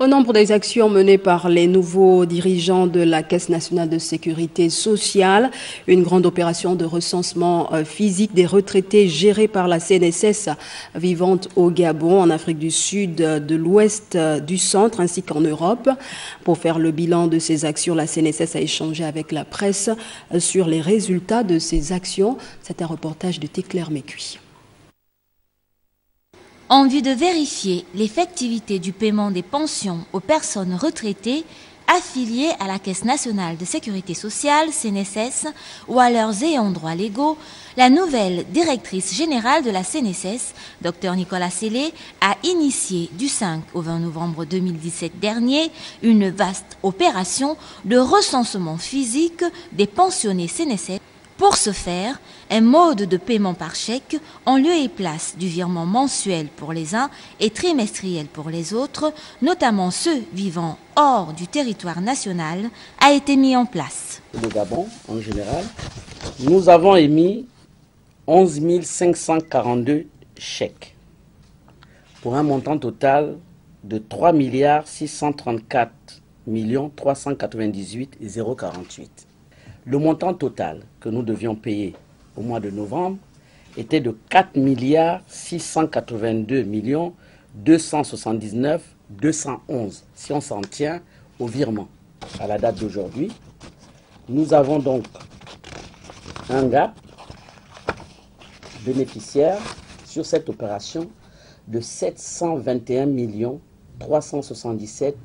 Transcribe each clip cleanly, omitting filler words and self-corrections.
Au nombre des actions menées par les nouveaux dirigeants de la Caisse nationale de sécurité sociale, une grande opération de recensement physique des retraités gérée par la CNSS vivant au Gabon, en Afrique du Sud, de l'Ouest, du Centre ainsi qu'en Europe. Pour faire le bilan de ces actions, la CNSS a échangé avec la presse sur les résultats de ces actions. C'est un reportage de Téclair Mécuy. En vue de vérifier l'effectivité du paiement des pensions aux personnes retraitées affiliées à la Caisse nationale de sécurité sociale, CNSS, ou à leurs ayants droit légaux, la nouvelle directrice générale de la CNSS, Dr Nicolas Sellé, a initié du 5 au 20 novembre 2017 dernier une vaste opération de recensement physique des pensionnés CNSS. Pour ce faire, un mode de paiement par chèque en lieu et place du virement mensuel pour les uns et trimestriel pour les autres, notamment ceux vivant hors du territoire national, a été mis en place. Le Gabon, en général, nous avons émis 11 542 chèques pour un montant total de 3 634 398 048. Le montant total que nous devions payer au mois de novembre était de 4 682 279 211. Si on s'en tient au virement à la date d'aujourd'hui, nous avons donc un gap bénéficiaire sur cette opération de 721 377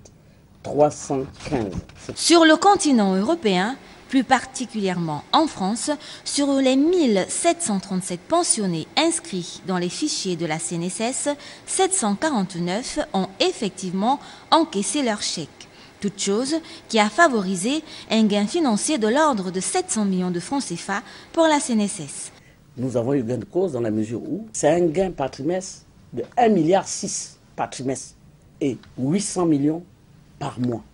315. Sur le continent européen, plus particulièrement en France, sur les 1737 pensionnés inscrits dans les fichiers de la CNSS, 749 ont effectivement encaissé leur chèque. Toute chose qui a favorisé un gain financier de l'ordre de 700 millions de francs CFA pour la CNSS. Nous avons eu gain de cause dans la mesure où c'est un gain par trimestre de 1,6 milliard par trimestre et 800 millions par mois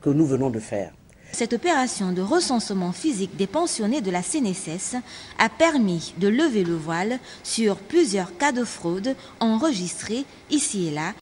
que nous venons de faire. Cette opération de recensement physique des pensionnés de la CNSS a permis de lever le voile sur plusieurs cas de fraude enregistrés ici et là.